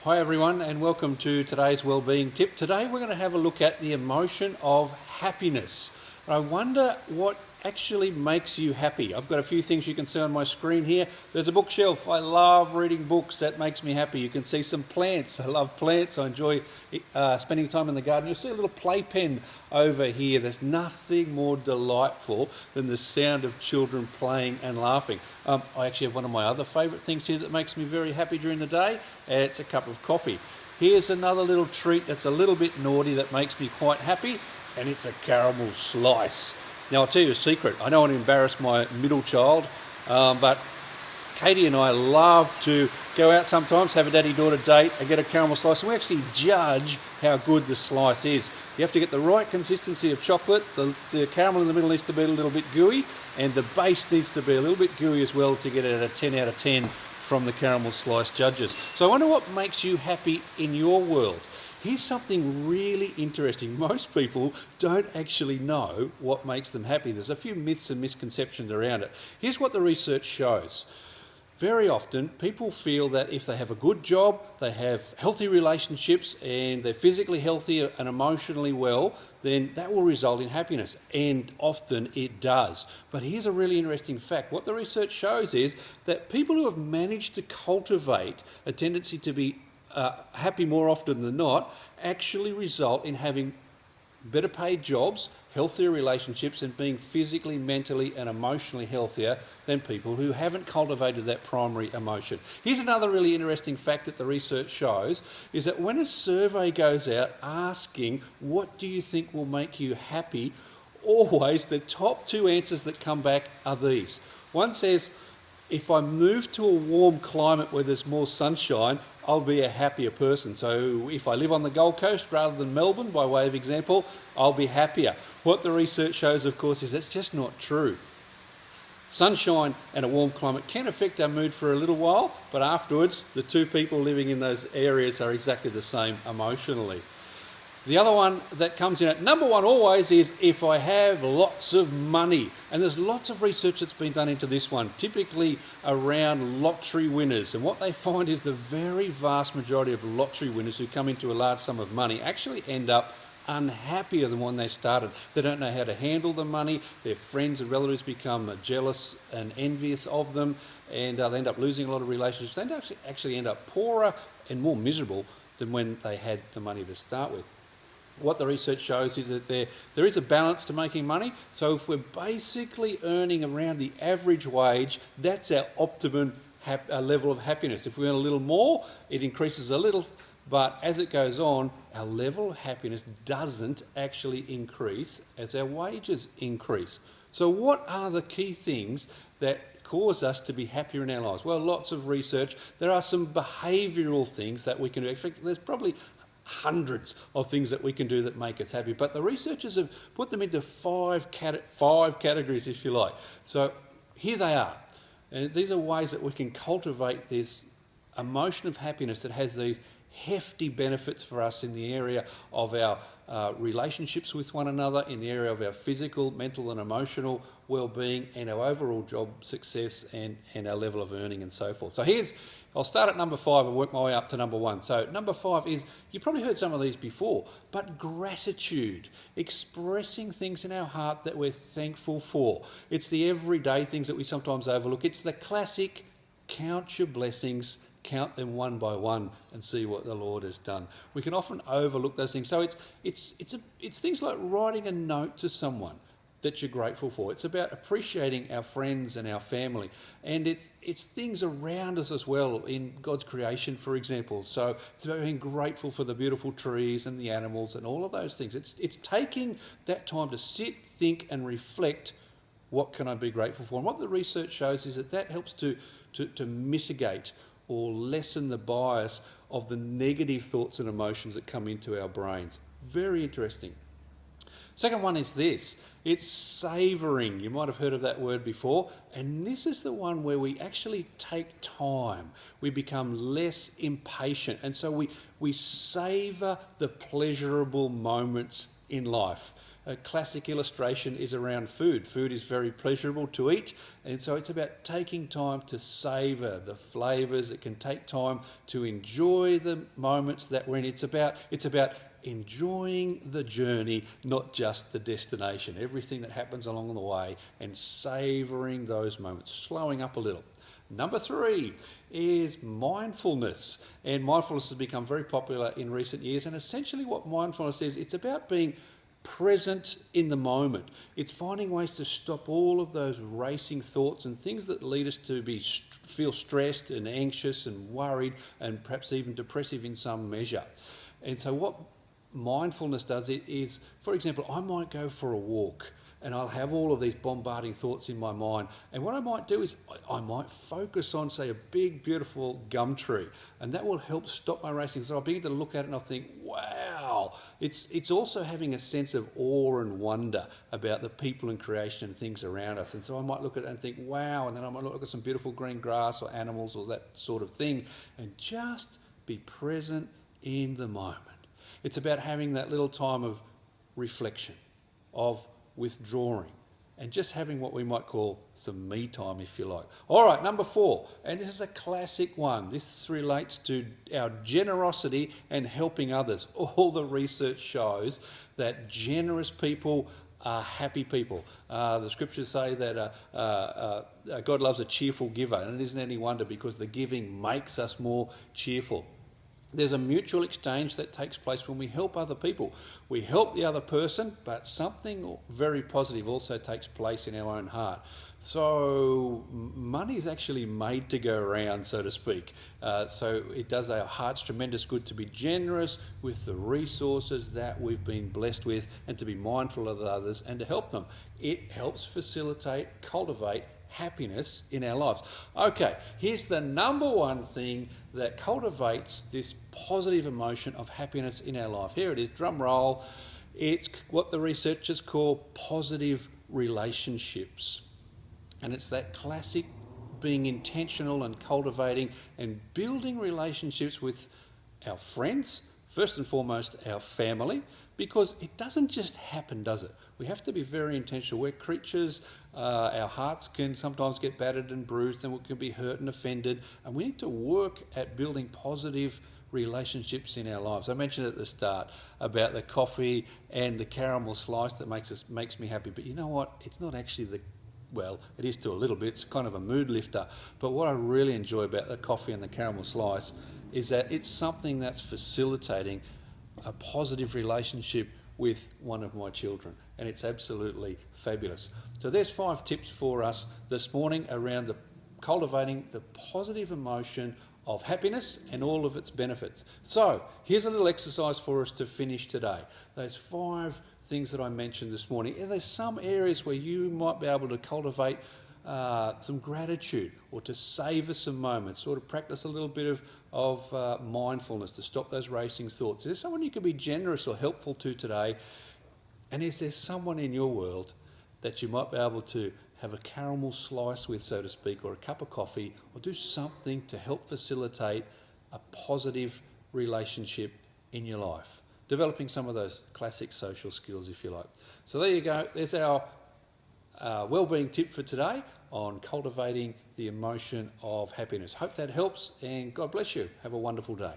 Hi everyone, and welcome to today's Wellbeing tip. Today we're going to have a look at the emotion of happiness. I wonder what actually makes you happy. I've got a few things you can see on my screen here. There's a bookshelf. I love reading books. That makes me happy. You can see some plants. I love plants. I enjoy spending time in the garden. You'll see a little playpen over here. There's nothing more delightful than the sound of children playing and laughing. I actually have one of my other favourite things here that makes me very happy during the day. It's a cup of coffee. Here's another little treat that's a little bit naughty that makes me quite happy, and it's a caramel slice. Now, I'll tell you a secret. I don't want to embarrass my middle child, but Katie and I love to go out sometimes, have a daddy-daughter date and get a caramel slice, and we actually judge how good the slice is. You have to get the right consistency of chocolate. The caramel in the middle needs to be a little bit gooey, and the base needs to be a little bit gooey as well to get it a 10 out of 10 from the caramel slice judges. So I wonder what makes you happy in your world. Here's something really interesting. Most people don't actually know what makes them happy. There's a few myths and misconceptions around it. Here's what the research shows. Very often, people feel that if they have a good job, they have healthy relationships, and they're physically healthy and emotionally well, then that will result in happiness. And often it does. But here's a really interesting fact. What the research shows is that people who have managed to cultivate a tendency to be happy more often than not actually result in having better paid jobs, healthier relationships, and being physically, mentally and emotionally healthier than people who haven't cultivated that primary emotion. Here's another really interesting fact that the research shows is that when a survey goes out asking what do you think will make you happy, always the top two answers that come back are these. One says, if I move to a warm climate where there's more sunshine, I'll be a happier person. So if I live on the Gold Coast rather than Melbourne, by way of example, I'll be happier. What the research shows, of course, is that's just not true. Sunshine and a warm climate can affect our mood for a little while, but afterwards, the two people living in those areas are exactly the same emotionally. The other one that comes in at number one always is if I have lots of money. And there's lots of research that's been done into this one, typically around lottery winners. And what they find is the very vast majority of lottery winners who come into a large sum of money actually end up unhappier than when they started. They don't know how to handle the money. Their friends and relatives become jealous and envious of them, and they end up losing a lot of relationships. They actually end up poorer and more miserable than when they had the money to start with. What the research shows is that there is a balance to making money. So if we're basically earning around the average wage, that's our optimum level of happiness. If we earn a little more, it increases a little, but as it goes on, our level of happiness doesn't actually increase as our wages increase. So what are the key things that cause us to be happier in our lives? Well, lots of research. There are some behavioural things that we can do. In fact, there's probably hundreds of things that we can do that make us happy, but the researchers have put them into five categories, if you like. So here they are, and these are ways that we can cultivate this emotion of happiness that has these hefty benefits for us in the area of our relationships with one another, in the area of our physical, mental and emotional well-being, and our overall job success and our level of earning and so forth. So I'll start at number 5 and work my way up to number 1. So number 5 is, you've probably heard some of these before, but gratitude, expressing things in our heart that we're thankful for. It's the everyday things that we sometimes overlook. It's the classic, count your blessings, count them one by one and see what the Lord has done. We can often overlook those things. So it's things like writing a note to someone that you're grateful for. It's about appreciating our friends and our family. And it's things around us as well in God's creation, for example. So it's about being grateful for the beautiful trees and the animals and all of those things. It's taking that time to sit, think and reflect, what can I be grateful for? And what the research shows is that helps to mitigate or lessen the bias of the negative thoughts and emotions that come into our brains. Very interesting. Second one is this. It's savouring. You might have heard of that word before. And this is the one where we actually take time. We become less impatient. And so we savour the pleasurable moments in life. A classic illustration is around food. Food is very pleasurable to eat, and so it's about taking time to savour the flavours. It can take time to enjoy the moments that we're in. It's about enjoying the journey, not just the destination. Everything that happens along the way, and savouring those moments, slowing up a little. Number 3 is mindfulness, and mindfulness has become very popular in recent years. And essentially what mindfulness is, it's about being present in the moment. It's finding ways to stop all of those racing thoughts and things that lead us to feel stressed and anxious and worried and perhaps even depressive in some measure. And so what mindfulness does it is, for example, I might go for a walk and I'll have all of these bombarding thoughts in my mind. And what I might do is I might focus on, say, a big, beautiful gum tree, and that will help stop my racing. So I'll begin to look at it and I'll think, wow. It's also having a sense of awe and wonder about the people and creation and things around us. And so I might look at it and think, wow, and then I might look at some beautiful green grass or animals or that sort of thing, and just be present in the moment. It's about having that little time of reflection, of withdrawing, and just having what we might call some me time, if you like. All right, number 4, and this is a classic one. This relates to our generosity and helping others. All the research shows that generous people are happy people. The scriptures say that God loves a cheerful giver, and it isn't any wonder, because the giving makes us more cheerful. There's a mutual exchange that takes place when we help other people. We help the other person, but something very positive also takes place in our own heart. So money is actually made to go around, so to speak. So it does our hearts tremendous good to be generous with the resources that we've been blessed with, and to be mindful of others and to help them. It helps facilitate, cultivate happiness in our lives. Okay, here's the number 1 thing that cultivates this positive emotion of happiness in our life. Here it is, drum roll. It's what the researchers call positive relationships. And it's that classic being intentional and cultivating and building relationships with our friends, first and foremost our family, because it doesn't just happen, does it? We have to be very intentional. We're creatures. Our hearts can sometimes get battered and bruised, and we can be hurt and offended, and we need to work at building positive relationships in our lives. I mentioned at the start about the coffee and the caramel slice that makes me happy, but you know what? It's not actually well, it is to a little bit. It's kind of a mood lifter. But what I really enjoy about the coffee and the caramel slice is that it's something that's facilitating a positive relationship with one of my children, and it's absolutely fabulous. So there's 5 tips for us this morning around cultivating the positive emotion of happiness and all of its benefits. So here's a little exercise for us to finish today. Those 5 things that I mentioned this morning. There's some areas where you might be able to cultivate some gratitude, or to savour some moments, or to practice a little bit of mindfulness to stop those racing thoughts. Is there someone you can be generous or helpful to today? And is there someone in your world that you might be able to have a caramel slice with, so to speak, or a cup of coffee, or do something to help facilitate a positive relationship in your life? Developing some of those classic social skills, if you like. So there you go. There's our wellbeing tip for today on cultivating the emotion of happiness. Hope that helps, and God bless you. Have a wonderful day.